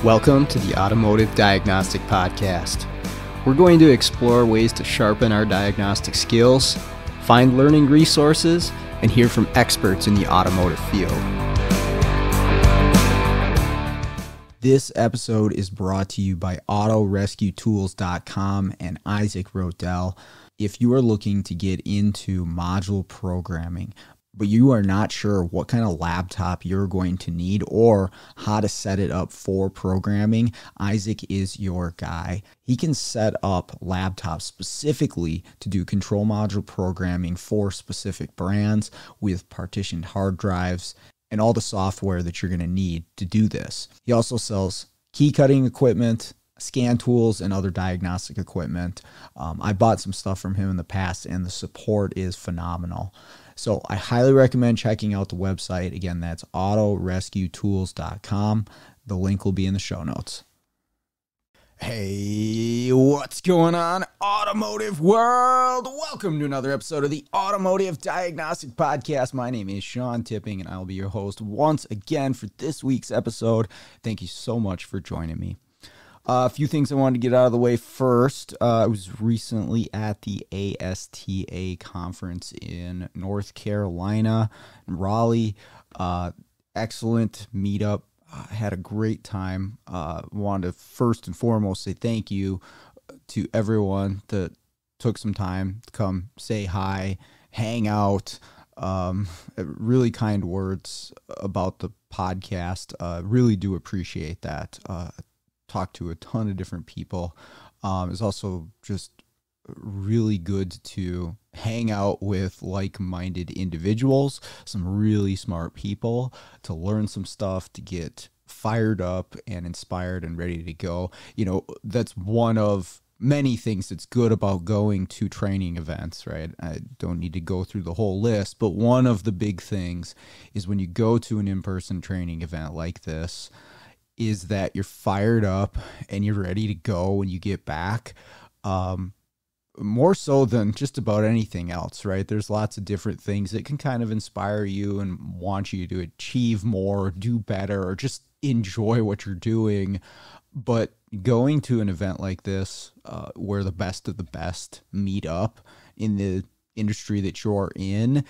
Welcome to the Automotive Diagnostic Podcast. We're going to explore ways to sharpen our diagnostic skills, find learning resources, and hear from experts in the automotive field. This episode is brought to you by AutoRescueTools.com and Isaac Rodell. If you are looking to get into module programming, but you are not sure what kind of laptop you're going to need or how to set it up for programming, Isaac is your guy. He can set up laptops specifically to do control module programming for specific brands with partitioned hard drives and all the software that you're going to need to do this. He also sells key cutting equipment, scan tools, and other diagnostic equipment. I bought some stuff from him in the past, and the support is phenomenal. So I highly recommend checking out the website. Again, that's AutoRescueTools.com. The link will be in the show notes. Hey, what's going on, automotive world? Welcome to another episode of the Automotive Diagnostic Podcast. My name is Sean Tipping, and I'll be your host once again for this week's episode. Thank you so much for joining me. A few things I wanted to get out of the way first. I was recently at the ASTA conference in North Carolina, in Raleigh. Excellent meetup. Had a great time. Wanted to first and foremost say thank you to everyone that took some time to come say hi, hang out. Really kind words about the podcast. Really do appreciate that. Talked to a ton of different people. It's also just really good to hang out with like-minded individuals, some really smart people, to learn some stuff, to get fired up and inspired and ready to go. You know, that's one of many things that's good about going to training events, right? I don't need to go through the whole list, but one of the big things is when you go to an in-person training event like this, is that you're fired up and you're ready to go when you get back, more so than just about anything else, right? There's lots of different things that can kind of inspire you and want you to achieve more, do better, or just enjoy what you're doing. But going to an event like this, where the best of the best meet up in the industry that you're in,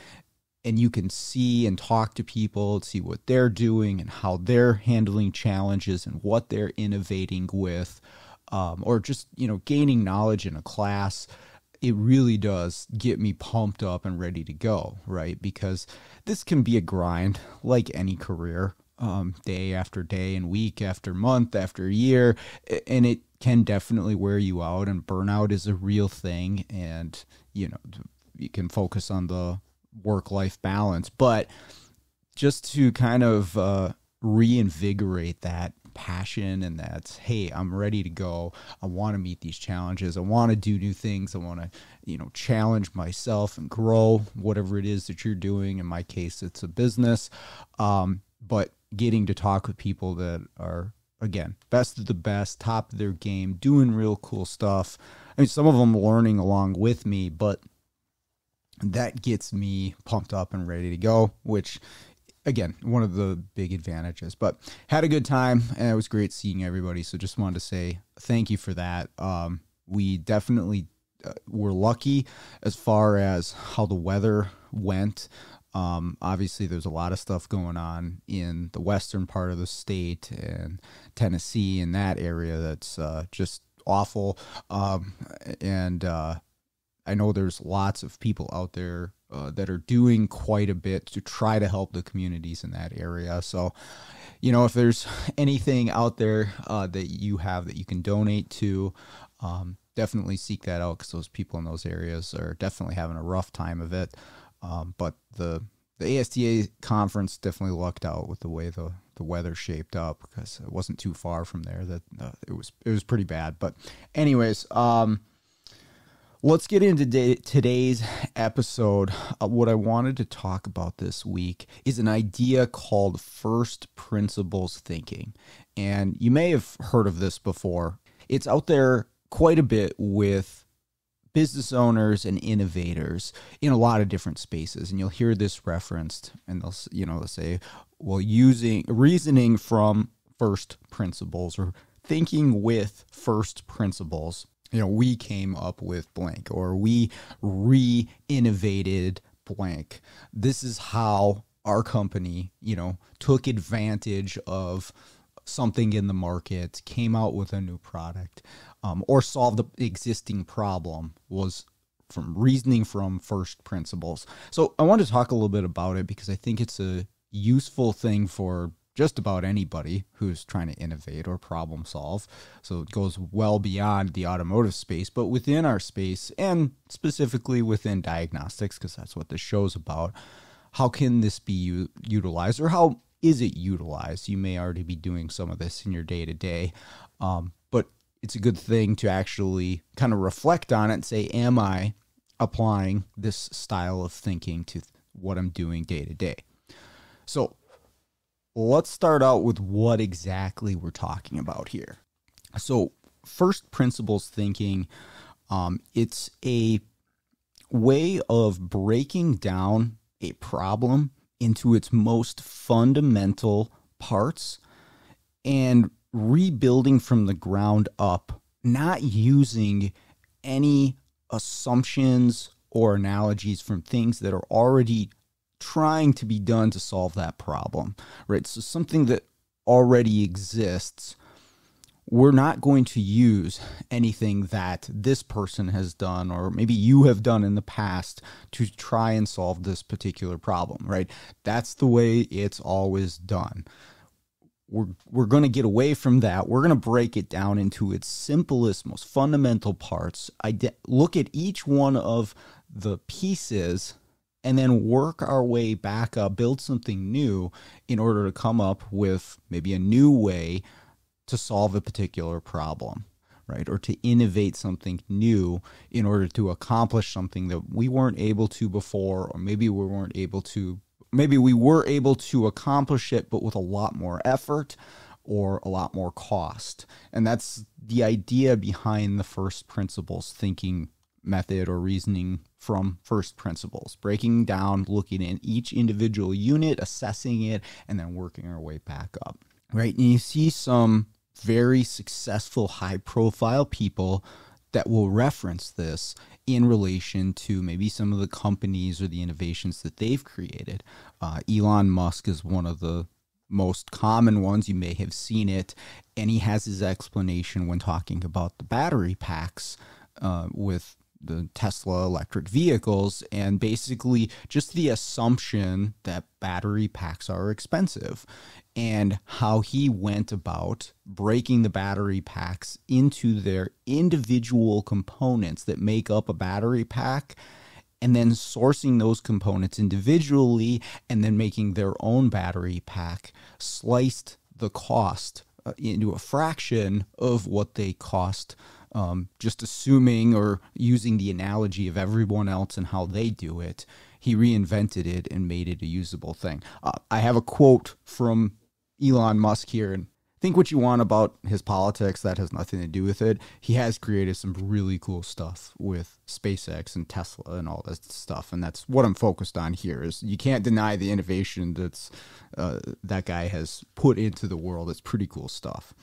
and you can see and talk to people, see what they're doing and how they're handling challenges and what they're innovating with, or just, you know, gaining knowledge in a class. It really does get me pumped up and ready to go, right? Because this can be a grind like any career, day after day and week after month after year, and it can definitely wear you out, and burnout is a real thing. And, you know, you can focus on the work-life balance, but just to kind of reinvigorate that passion and that, hey, I'm ready to go. I want to meet these challenges. I want to do new things. I want to, you know, challenge myself and grow whatever it is that you're doing. In my case, it's a business, but getting to talk with people that are, again, best of the best, top of their game, doing real cool stuff. I mean, some of them learning along with me, but that gets me pumped up and ready to go, which, again, one of the big advantages. But had a good time, and it was great seeing everybody. So just wanted to say thank you for that. We definitely were lucky as far as how the weather went. Obviously, there's a lot of stuff going on in the western part of the state and Tennessee and that area that's just awful. I know there's lots of people out there that are doing quite a bit to try to help the communities in that area. So, you know, if there's anything out there that you have that you can donate to, definitely seek that out, because those people in those areas are definitely having a rough time of it. But the ASTA conference definitely lucked out with the way the weather shaped up, because it wasn't too far from there that it was pretty bad. But anyways, let's get into today's episode. What I wanted to talk about this week is an idea called first principles thinking. And you may have heard of this before. It's out there quite a bit with business owners and innovators in a lot of different spaces. And you'll hear this referenced, and they'll say, well, using reasoning from first principles or thinking with first principles. We came up with blank, or we re-innovated blank. This is how our company, took advantage of something in the market, came out with a new product, or solved the existing problem, was from reasoning from first principles. So I want to talk a little bit about it because I think it's a useful thing for just about anybody who's trying to innovate or problem solve. So it goes well beyond the automotive space, but within our space, and specifically within diagnostics, because that's what this show's about. How can this be utilized, or how is it utilized? You may already be doing some of this in your day-to-day, but it's a good thing to actually kind of reflect on it and say, am I applying this style of thinking to what I'm doing day-to-day? So let's start out with what exactly we're talking about here. So first principles thinking, it's a way of breaking down a problem into its most fundamental parts and rebuilding from the ground up, not using any assumptions or analogies from things that are already trying to be done to solve that problem, right? So something that already exists, we're not going to use anything that this person has done or maybe you have done in the past to try and solve this particular problem, right? That's the way it's always done. We're going to get away from that. We're going to break it down into its simplest, most fundamental parts. Look at each one of the pieces and then work our way back up, build something new in order to come up with maybe a new way to solve a particular problem, right? Or to innovate something new in order to accomplish something that we weren't able to before, or maybe we were able to accomplish it, but with a lot more effort or a lot more cost. And that's the idea behind the first principles thinking method, or reasoning from first principles, breaking down, looking at each individual unit, assessing it, and then working our way back up, right? And you see some very successful, high-profile people that will reference this in relation to maybe some of the companies or the innovations that they've created. Elon Musk is one of the most common ones. You may have seen it, and he has his explanation when talking about the battery packs with the Tesla electric vehicles, and basically just the assumption that battery packs are expensive, and how he went about breaking the battery packs into their individual components that make up a battery pack, and then sourcing those components individually and then making their own battery pack, sliced the cost into a fraction of what they cost, just assuming or using the analogy of everyone else and how they do it. He reinvented it and made it a usable thing. I have a quote from Elon Musk here, and think what you want about his politics, that has nothing to do with it. He has created some really cool stuff with SpaceX and Tesla and all that stuff, and that's what I'm focused on here. Is you can't deny the innovation that's that guy has put into the world. It's pretty cool stuff.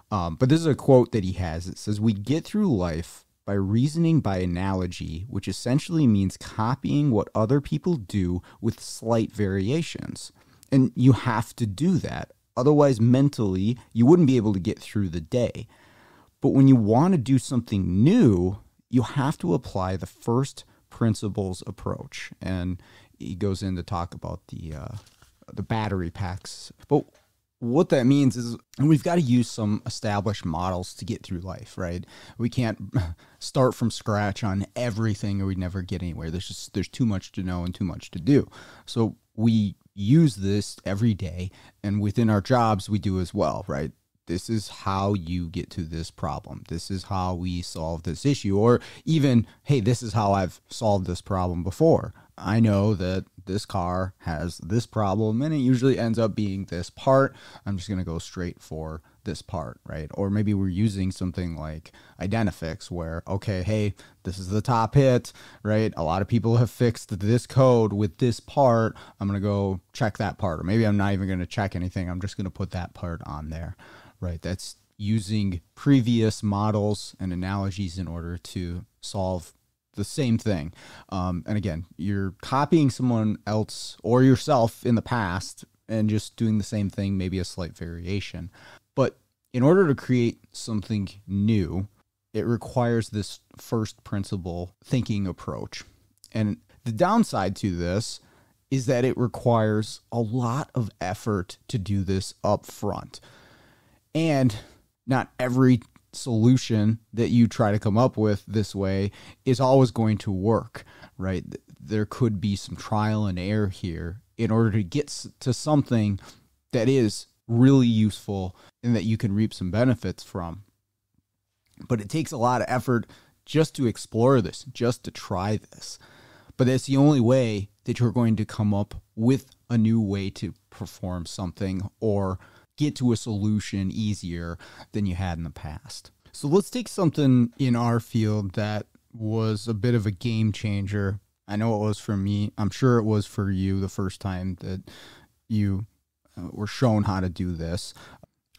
But this is a quote that he has. It says, "We get through life by reasoning by analogy, which essentially means copying what other people do with slight variations. And you have to do that. Otherwise, mentally, you wouldn't be able to get through the day. But when you want to do something new, you have to apply the first principles approach." And he goes in to talk about the battery packs. But what that means is we've got to use some established models to get through life, right? We can't start from scratch on everything or we'd never get anywhere. There's too much to know and too much to do. So we use this every day, and within our jobs we do as well, right? This is how you get to this problem. This is how we solve this issue. Or even, hey, this is how I've solved this problem before. I know that this car has this problem, and it usually ends up being this part. I'm just going to go straight for this part, right? Or maybe we're using something like Identifix where, okay, hey, this is the top hit, right? A lot of people have fixed this code with this part. I'm going to go check that part. Or maybe I'm not even going to check anything. I'm just going to put that part on there, right? That's using previous models and analogies in order to solve the same thing. And again, you're copying someone else or yourself in the past and just doing the same thing, maybe a slight variation. But in order to create something new, it requires this first principle thinking approach. And the downside to this is that it requires a lot of effort to do this up front. And not every solution that you try to come up with this way is always going to work, right? There could be some trial and error here in order to get to something that is really useful and that you can reap some benefits from. But it takes a lot of effort just to explore this, just to try this. But that's the only way that you're going to come up with a new way to perform something or get to a solution easier than you had in the past. So let's take something in our field that was a bit of a game changer. I know it was for me. I'm sure it was for you the first time that you were shown how to do this.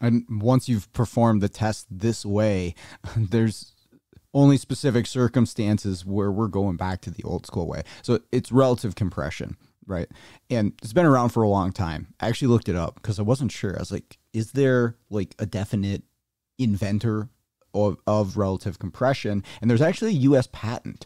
And once you've performed the test this way, there's only specific circumstances where we're going back to the old school way. So it's relative compression, right? And it's been around for a long time. I actually looked it up because I wasn't sure. I was like, is there like a definite inventor of relative compression? And there's actually a US patent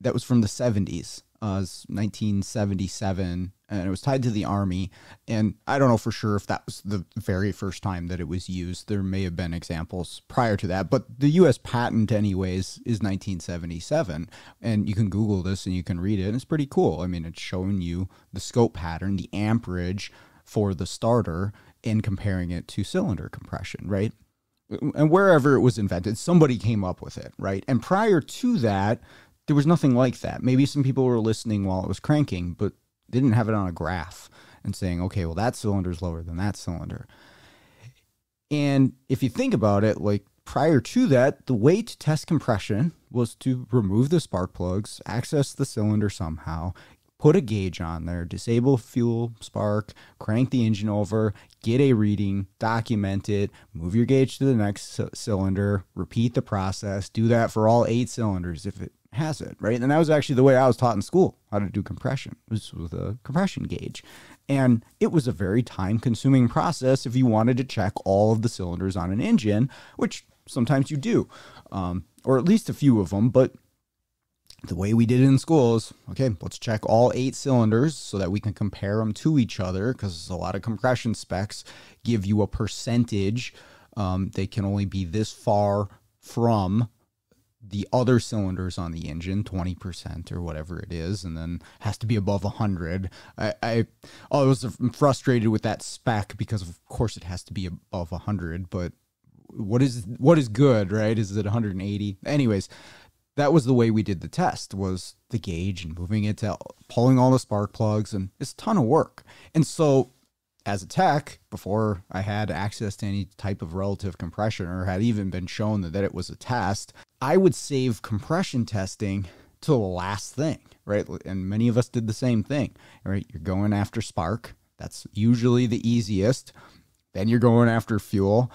that was from the 70s, 1977, and it was tied to the Army. And I don't know for sure if that was the very first time that it was used. There may have been examples prior to that, but the US patent anyways is 1977. And you can Google this and you can read it, and it's pretty cool. I mean, it's showing you the scope pattern, the amperage for the starter, and comparing it to cylinder compression, right? And wherever it was invented, somebody came up with it, right? And prior to that, there was nothing like that. Maybe some people were listening while it was cranking, but they didn't have it on a graph and saying, okay, well, that cylinder is lower than that cylinder. And if you think about it, like prior to that, the way to test compression was to remove the spark plugs, access the cylinder somehow, put a gauge on there, disable fuel spark, crank the engine over, get a reading, document it, move your gauge to the next cylinder, repeat the process, do that for all 8 cylinders if it has it, right? And that was actually the way I was taught in school, how to do compression. It was with a compression gauge. And it was a very time-consuming process if you wanted to check all of the cylinders on an engine, which sometimes you do, or at least a few of them. But the way we did it in school is, okay, let's check all 8 cylinders so that we can compare them to each other, because a lot of compression specs give you a percentage. They can only be this far from the other cylinders on the engine, 20% or whatever it is, and then has to be above 100. I was frustrated with that spec because of course it has to be above 100, but what is good, right? Is it 180? Anyways, that was the way we did the test, was the gauge and moving it to pulling all the spark plugs, and it's a ton of work. And so as a tech, before I had access to any type of relative compression or had even been shown that it was a test, I would save compression testing to the last thing, right? And many of us did the same thing, right? You're going after spark. That's usually the easiest. Then you're going after fuel.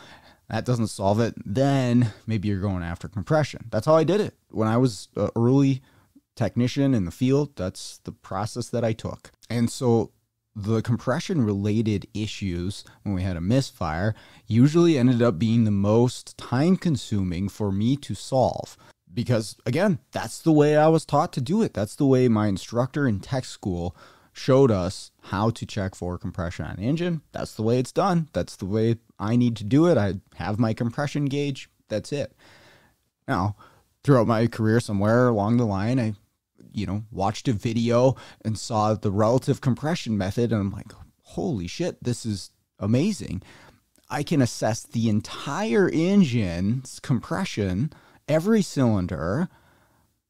That doesn't solve it. Then maybe you're going after compression. That's how I did it. When I was an early technician in the field, that's the process that I took. And so the compression-related issues when we had a misfire usually ended up being the most time-consuming for me to solve. Because, again, that's the way I was taught to do it. That's the way my instructor in tech school showed us how to check for compression on an engine. That's the way it's done. That's the way I need to do it. I have my compression gauge. That's it. Now, throughout my career somewhere along the line, I watched a video and saw the relative compression method, and I'm like, holy shit, this is amazing. I can assess the entire engine's compression, every cylinder,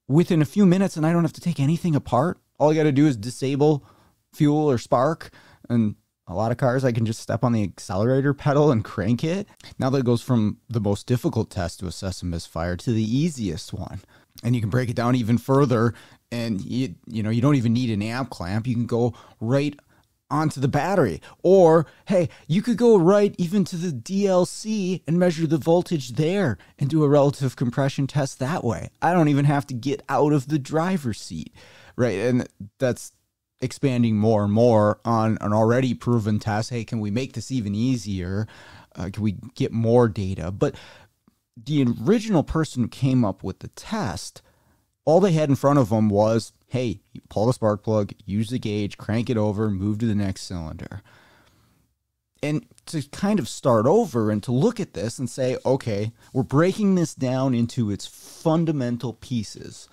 within a few minutes, and I don't have to take anything apart. All I got to do is disable fuel or spark, and A lot of cars, I can just step on the accelerator pedal and crank it. Now that goes from the most difficult test to assess a misfire to the easiest one. And you can break it down even further, and you don't even need an amp clamp. You can go right onto the battery. Or, hey, you could go right even to the DLC and measure the voltage there and do a relative compression test that way. I don't even have to get out of the driver's seat, right? And that's expanding more and more on an already proven test. Hey, can we make this even easier? Can we get more data? But the original person who came up with the test, all they had in front of them was, hey, you pull the spark plug, use the gauge, crank it over, move to the next cylinder. And to kind of start over and to look at this and say, okay, we're breaking this down into its fundamental pieces,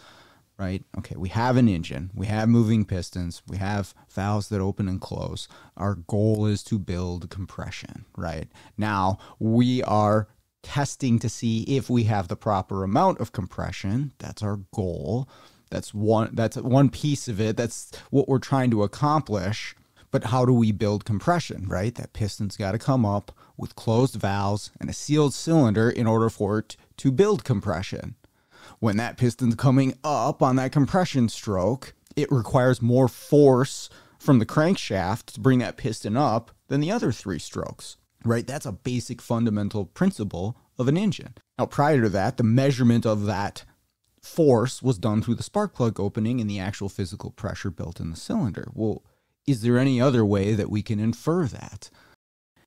right? Okay, we have an engine, we have moving pistons, we have valves that open and close. Our goal is to build compression, right? Now, we are testing to see if we have the proper amount of compression. That's our goal. That's one piece of it. That's what we're trying to accomplish. But how do we build compression, right? That piston's got to come up with closed valves and a sealed cylinder in order for it to build compression. When that piston's coming up on that compression stroke, it requires more force from the crankshaft to bring that piston up than the other three strokes, right? That's a basic fundamental principle of an engine. Now, prior to that, the measurement of that force was done through the spark plug opening and the actual physical pressure built in the cylinder. Well, is there any other way that we can infer that?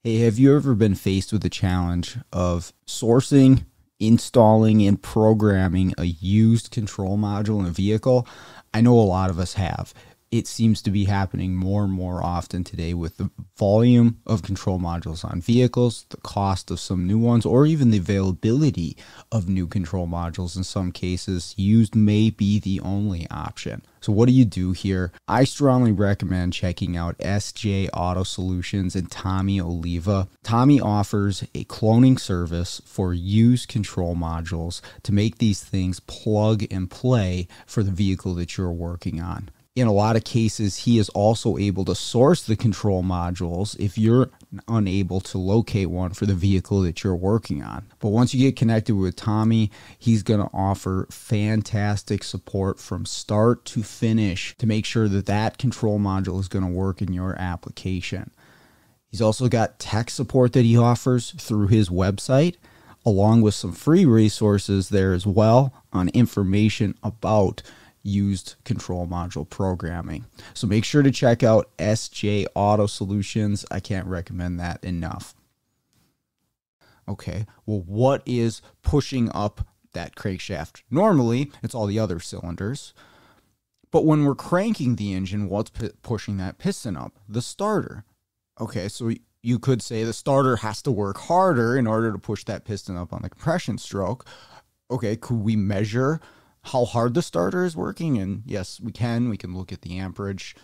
Hey, have you ever been faced with the challenge of sourcing, installing, and programming a used control module in a vehicle? I know a lot of us have. It seems to be happening more and more often today with the volume of control modules on vehicles, the cost of some new ones, or even the availability of new control modules. In some cases, used may be the only option. So what do you do here? I strongly recommend checking out SJ Auto Solutions and Tommy Oliva. Tommy offers a cloning service for used control modules to make these things plug and play for the vehicle that you're working on. In a lot of cases, he is also able to source the control modules if you're unable to locate one for the vehicle that you're working on. But once you get connected with Tommy, he's going to offer fantastic support from start to finish to make sure that that control module is going to work in your application. He's also got tech support that he offers through his website, along with some free resources there as well on information about used control module programming. So make sure to check out SJ Auto Solutions. I can't recommend that enough. Okay, well, what is pushing up that crankshaft? Normally, it's all the other cylinders. But when we're cranking the engine, what's pushing that piston up? The starter. Okay, so you could say the starter has to work harder in order to push that piston up on the compression stroke. Okay, could we measure how hard the starter is working? And yes, we can. We can look at the amperage,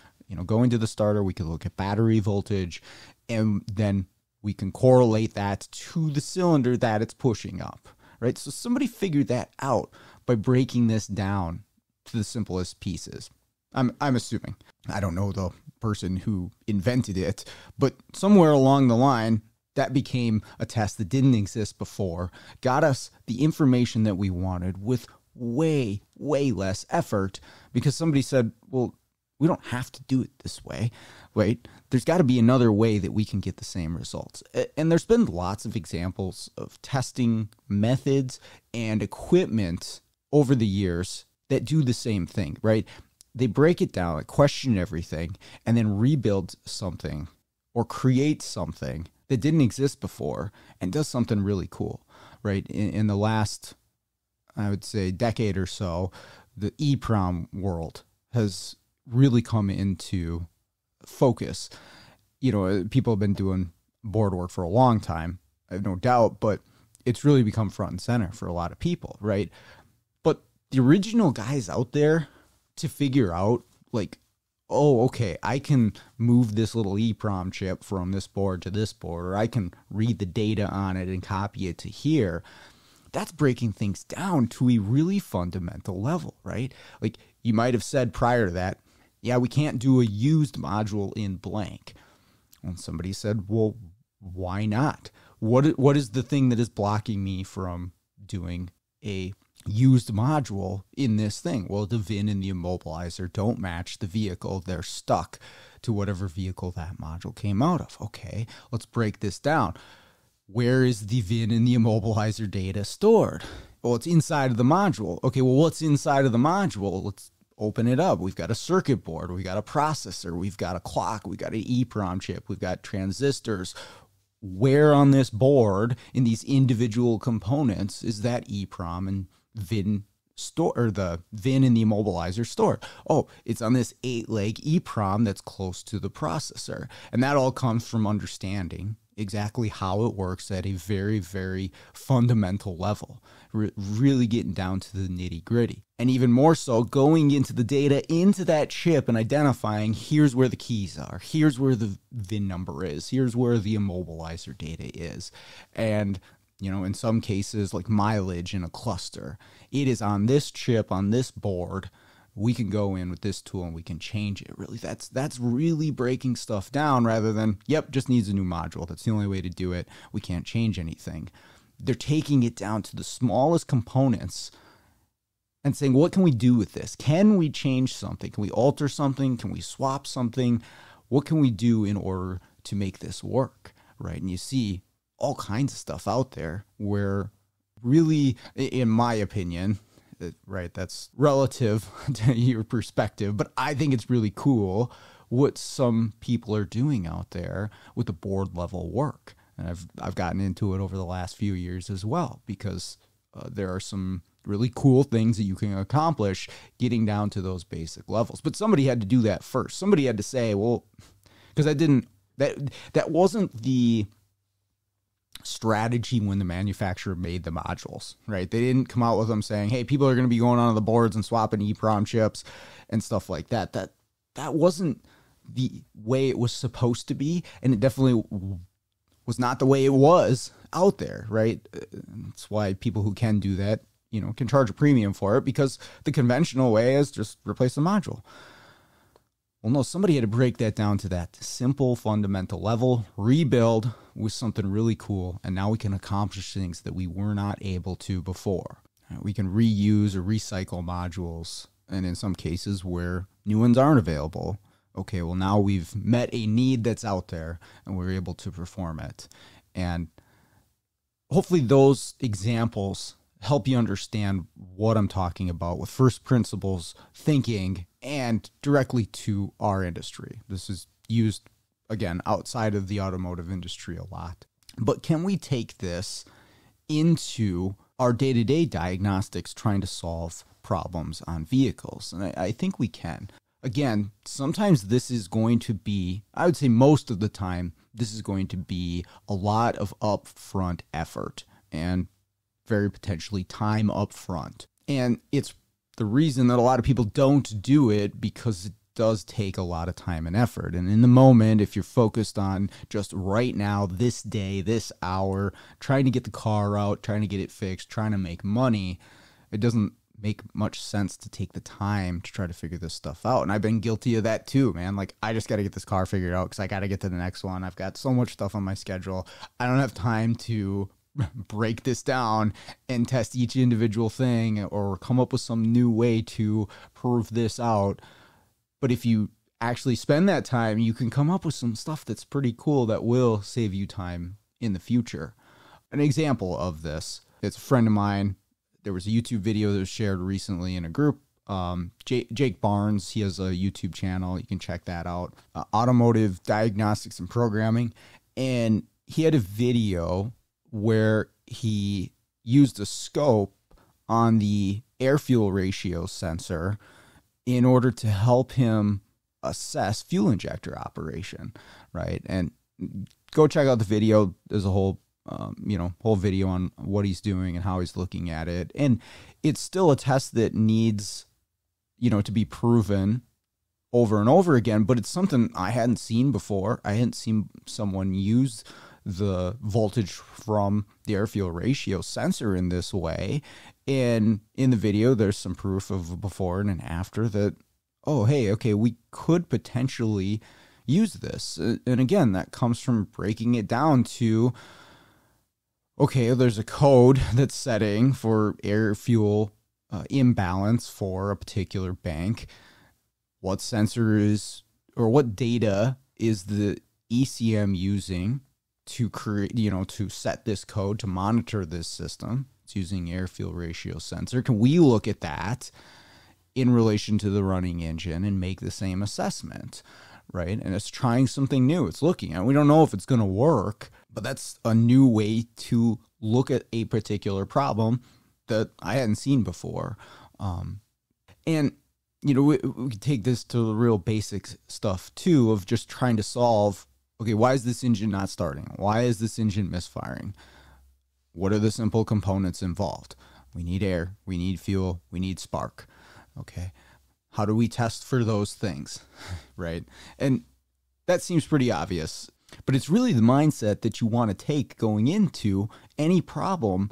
going to the starter. We can look at battery voltage, and then we can correlate that to the cylinder that it's pushing up, right? So somebody figured that out by breaking this down to the simplest pieces. I'm assuming. I don't know the person who invented it, but somewhere along the line, that became a test that didn't exist before, got us the information that we wanted with way less effort, because somebody said, well, we don't have to do it this way. Wait, there's got to be another way that we can get the same results. And there's been lots of examples of testing methods and equipment over the years that do the same thing, right? They break it down, question everything, and then rebuild something or create something that didn't exist before and does something really cool, right? In the last, I would say, decade or so, the EEPROM world has really come into focus. People have been doing board work for a long time, I have no doubt, but it's really become front and center for a lot of people, right? But the original guys out there to figure out, oh, okay, I can move this little EEPROM chip from this board to this board, or I can read the data on it and copy it to here. That's breaking things down to a really fundamental level, right? You might have said prior to that, yeah, we can't do a used module in blank. And somebody said, well, why not? What is the thing that is blocking me from doing a used module in this thing? Well, the VIN and the immobilizer don't match the vehicle. They're stuck to whatever vehicle that module came out of. Okay, let's break this down. Where is the VIN and the immobilizer data stored? Well, it's inside of the module. Okay, well, what's inside of the module? Let's open it up. We've got a circuit board. We've got a processor. We've got a clock. We've got an EEPROM chip. We've got transistors. Where on this board in these individual components is that EEPROM and VIN store, or the VIN and the immobilizer stored? Oh, it's on this 8-leg EEPROM that's close to the processor. And that all comes from understanding exactly how it works at a very, very fundamental level, really getting down to the nitty gritty. And even more so, going into the data into that chip and identifying, here's where the keys are, here's where the VIN number is, here's where the immobilizer data is. And, you know, in some cases, like mileage in a cluster, it is on this chip, on this board. We can go in with this tool and we can change it. Really, that's really breaking stuff down rather than, yep, just needs a new module. That's the only way to do it. We can't change anything. They're taking it down to the smallest components and saying, what can we do with this? Can we change something? Can we alter something? Can we swap something? What can we do in order to make this work, right? And you see all kinds of stuff out there where really, in my opinion, right, that's relative to your perspective, but I think it's really cool what some people are doing out there with the board level work. And I've gotten into it over the last few years as well, because there are some really cool things that you can accomplish getting down to those basic levels. But somebody had to do that first. Somebody had to say, well, because that wasn't the strategy when the manufacturer made the modules, right? They didn't come out with them saying, hey, people are going to be going onto the boards and swapping EEPROM chips and stuff like that. That wasn't the way it was supposed to be, and it definitely was not the way it was out there, right? That's why people who can do that, you know, can charge a premium for it, because the conventional way is just replace the module. Well, no, somebody had to break that down to that simple, fundamental level, rebuild with something really cool, and now we can accomplish things that we were not able to before. We can reuse or recycle modules, and in some cases where new ones aren't available, okay, well, now we've met a need that's out there, and we're able to perform it. And hopefully those examples help you understand what I'm talking about with first principles thinking and directly to our industry. This is used, again, outside of the automotive industry a lot. But can we take this into our day-to-day diagnostics trying to solve problems on vehicles? And I think we can. Again, sometimes this is going to be, I would say most of the time, this is going to be a lot of upfront effort and very potentially time up front. And it's the reason that a lot of people don't do it, because it does take a lot of time and effort. And in the moment, if you're focused on just right now, this day, this hour, trying to get the car out, trying to get it fixed, trying to make money, it doesn't make much sense to take the time to try to figure this stuff out. And I've been guilty of that too, man. Like, I just got to get this car figured out because I got to get to the next one. I've got so much stuff on my schedule. I don't have time to break this down and test each individual thing or come up with some new way to prove this out. But if you actually spend that time, you can come up with some stuff that's pretty cool that will save you time in the future. An example of this, it's a friend of mine. There was a YouTube video that was shared recently in a group. Jake Barnes, he has a YouTube channel. You can check that out. Automotive Diagnostics and Programming. And he had a video where he used a scope on the air-fuel ratio sensor in order to help him assess fuel injector operation, right? And go check out the video. There's a whole video on what he's doing and how he's looking at it. And it's still a test that needs, to be proven over and over again, but it's something I hadn't seen before. I hadn't seen someone use the voltage from the air-fuel ratio sensor in this way. And in the video, there's some proof of a before and an after that, oh, hey, okay, we could potentially use this. And again, that comes from breaking it down to, okay, there's a code that's setting for air-fuel imbalance for a particular bank. What sensor is, or what data is the ECM using to create, to set this code, to monitor this system? It's using air-fuel ratio sensor. Can we look at that in relation to the running engine and make the same assessment, right? And it's trying something new. It's looking at it. We don't know if it's going to work, but that's a new way to look at a particular problem that I hadn't seen before. And, we could take this to the real basic stuff too, of just trying to solve, okay, why is this engine not starting? Why is this engine misfiring? What are the simple components involved? We need air, we need fuel, we need spark. Okay, how do we test for those things, right? And that seems pretty obvious, but it's really the mindset that you want to take going into any problem,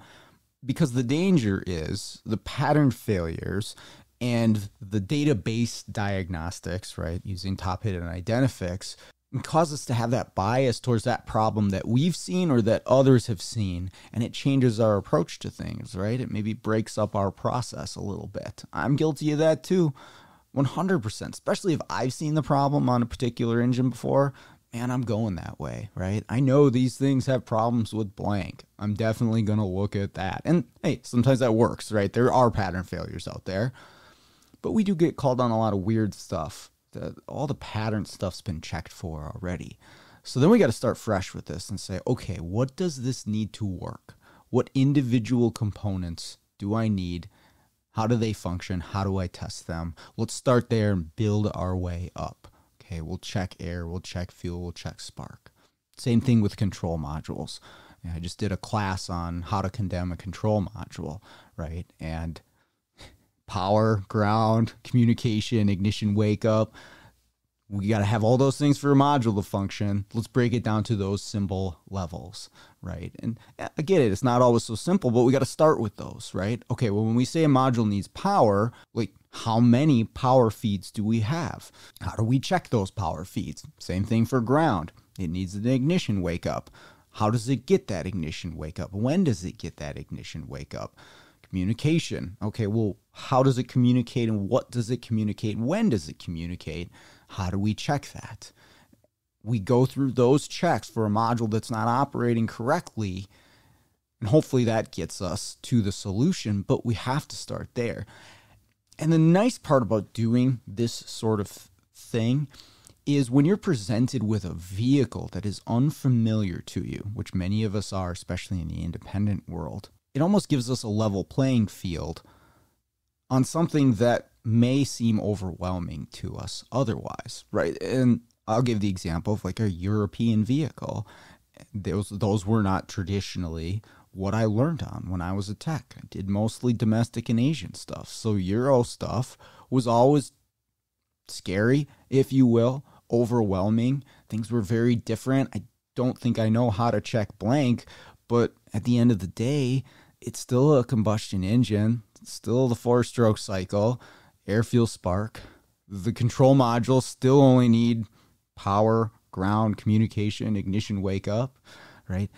because the danger is the pattern failures and the database diagnostics, right, using top hidden identifics, cause us to have that bias towards that problem that we've seen or that others have seen, and it changes our approach to things, right? It maybe breaks up our process a little bit. I'm guilty of that too, 100%, especially if I've seen the problem on a particular engine before. Man, I'm going that way, right? I know these things have problems with blank. I'm definitely going to look at that. And hey, sometimes that works, right? There are pattern failures out there, but we do get called on a lot of weird stuff. All the pattern stuff's been checked for already. So then we got to start fresh with this and say, okay, what does this need to work? What individual components do I need? How do they function? How do I test them? Let's start there and build our way up. Okay, we'll check air, we'll check fuel, we'll check spark. Same thing with control modules. I just did a class on how to condemn a control module, right? And power, ground, communication, ignition, wake up. We got to have all those things for a module to function. Let's break it down to those simple levels, right? And I get it. It's not always so simple, but we got to start with those, right? Okay, well, when we say a module needs power, like how many power feeds do we have? How do we check those power feeds? Same thing for ground. It needs an ignition wake up. How does it get that ignition wake up? When does it get that ignition wake up? Communication. Okay, well, how does it communicate and what does it communicate? When does it communicate? How do we check that? We go through those checks for a module that's not operating correctly, and hopefully that gets us to the solution, but we have to start there. And the nice part about doing this sort of thing is when you're presented with a vehicle that is unfamiliar to you, which many of us are, especially in the independent world, it almost gives us a level playing field on something that may seem overwhelming to us otherwise, right? And I'll give the example of like a European vehicle. Those were not traditionally what I learned on when I was a tech. I did mostly domestic and Asian stuff. So Euro stuff was always scary, if you will, overwhelming. Things were very different. I don't think I know how to check blank, but at the end of the day, it's still a combustion engine, still the 4-stroke cycle, air, fuel, spark. The control modules still only need power, ground, communication, ignition, wake up, right?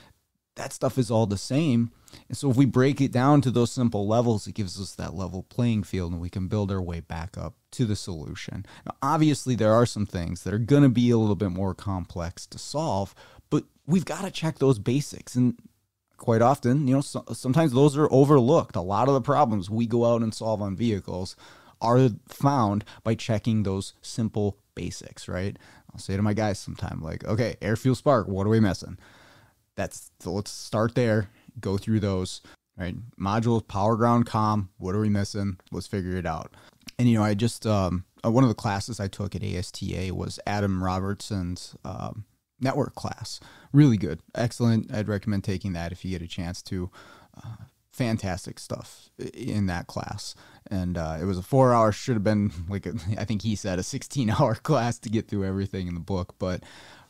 That stuff is all the same. And so if we break it down to those simple levels, it gives us that level playing field and we can build our way back up to the solution. Now, obviously, there are some things that are going to be a little bit more complex to solve, but we've got to check those basics. And quite often, sometimes those are overlooked. A lot of the problems we go out and solve on vehicles are found by checking those simple basics, right? I'll say to my guys sometime, like, okay, air, fuel, spark, what are we missing? So let's start there, go through those, right? Modules, power, ground, comm, what are we missing? Let's figure it out. And, I just, one of the classes I took at ASTA was Adam Robertson's network class. Really good. Excellent. I'd recommend taking that if you get a chance to. Fantastic stuff in that class. And it was a 4-hour, should have been I think he said a 16-hour class to get through everything in the book, but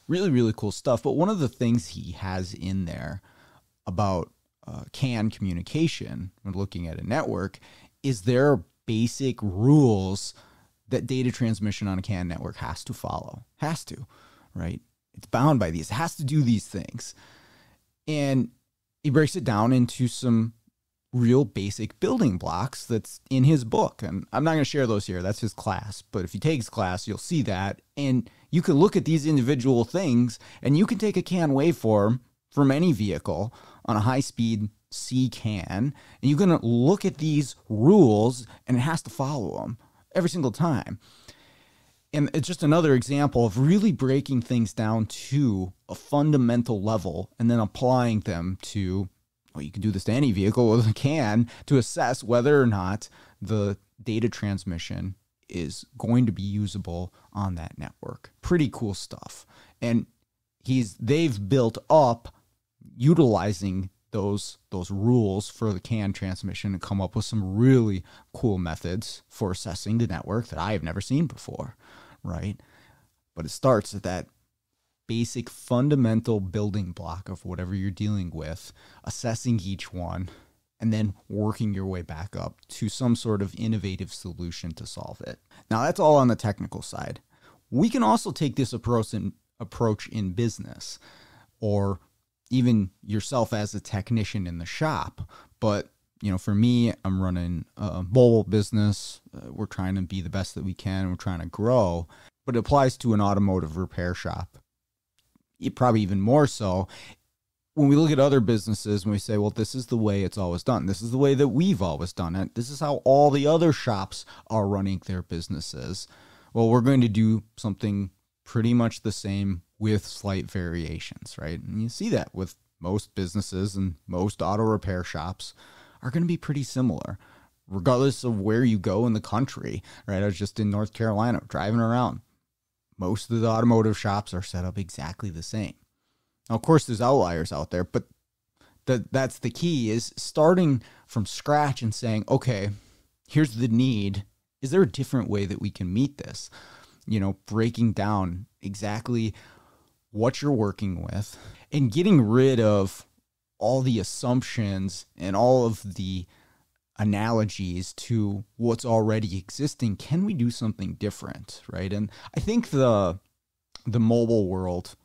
really, really cool stuff. But one of the things he has in there about CAN communication when looking at a network is there are basic rules that data transmission on a CAN network has to follow. Has to. right? It's bound by these. It has to do these things. And he breaks it down into some real basic building blocks that's in his book. And I'm not going to share those here. That's his class. But if you take his class, you'll see that. And you can look at these individual things, and you can take a CAN waveform from any vehicle on a high-speed C CAN, and you're going to look at these rules, and it has to follow them every single time. And it's just another example of really breaking things down to a fundamental level and then applying them to, well, you can do this to any vehicle with a CAN to assess whether or not the data transmission is going to be usable on that network. Pretty cool stuff. And they've built up utilizing those rules for the CAN transmission and come up with some really cool methods for assessing the network that I have never seen before, right? But it starts at that basic fundamental building block of whatever you're dealing with, assessing each one, and then working your way back up to some sort of innovative solution to solve it. Now, that's all on the technical side. We can also take this approach in business, or even yourself as a technician in the shop. But, for me, I'm running a mobile business. We're trying to be the best that we can. We're trying to grow. But it applies to an automotive repair shop. Probably even more so when we look at other businesses and we say, well, this is the way it's always done. This is the way that we've always done it. This is how all the other shops are running their businesses. Well, we're going to do something pretty much the same with slight variations, right? And you see that with most businesses, and most auto repair shops are going to be pretty similar, regardless of where you go in the country, right? I was just in North Carolina driving around. Most of the automotive shops are set up exactly the same. Now, of course, there's outliers out there, but that's the key, is starting from scratch and saying, okay, here's the need. Is there a different way that we can meet this? Breaking down exactly what you're working with and getting rid of all the assumptions and all of the analogies to what's already existing. Can we do something different, right? And I think the mobile world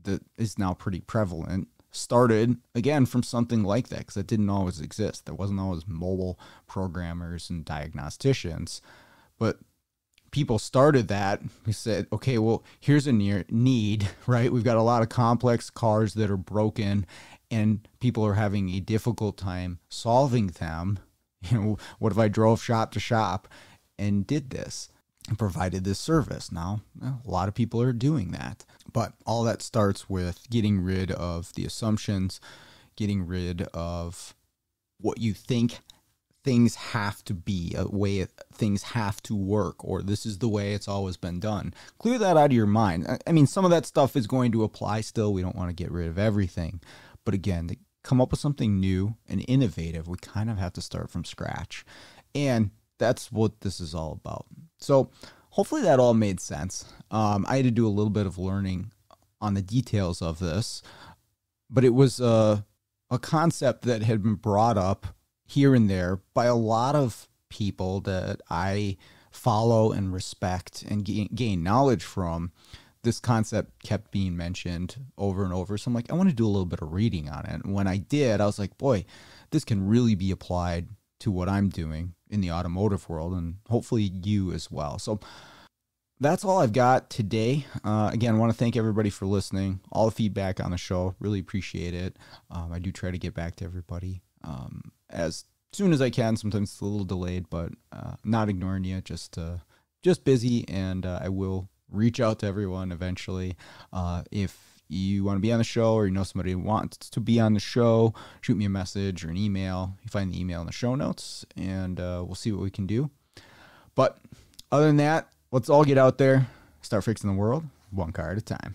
that is now pretty prevalent started, again, from something like that, because it didn't always exist. There wasn't always mobile programmers and diagnosticians, but people started that. We said, okay, well, here's a need, right? We've got a lot of complex cars that are broken, and people are having a difficult time solving them. What if I drove shop to shop and did this and provided this service? Now, a lot of people are doing that. But all that starts with getting rid of the assumptions, getting rid of what you think things have to be, a way things have to work, or this is the way it's always been done. Clear that out of your mind. I mean, some of that stuff is going to apply still. We don't want to get rid of everything. But again, to come up with something new and innovative, we kind of have to start from scratch. And that's what this is all about. So hopefully that all made sense. I had to do a little bit of learning on the details of this, but it was a concept that had been brought up here and there by a lot of people that I follow and respect and gain knowledge from. This concept kept being mentioned over and over. So I'm like, I want to do a little bit of reading on it. And when I did, I was like, boy, this can really be applied to what I'm doing in the automotive world, and hopefully you as well. So that's all I've got today. Again, I want to thank everybody for listening. All the feedback on the show, really appreciate it. I do try to get back to everybody as soon as I can. Sometimes it's a little delayed, but not ignoring you, just busy, and I will reach out to everyone eventually. If you want to be on the show, or you know somebody who wants to be on the show, shoot me a message or an email. You find the email in the show notes, and we'll see what we can do. But other than that, let's all get out there, start fixing the world one car at a time.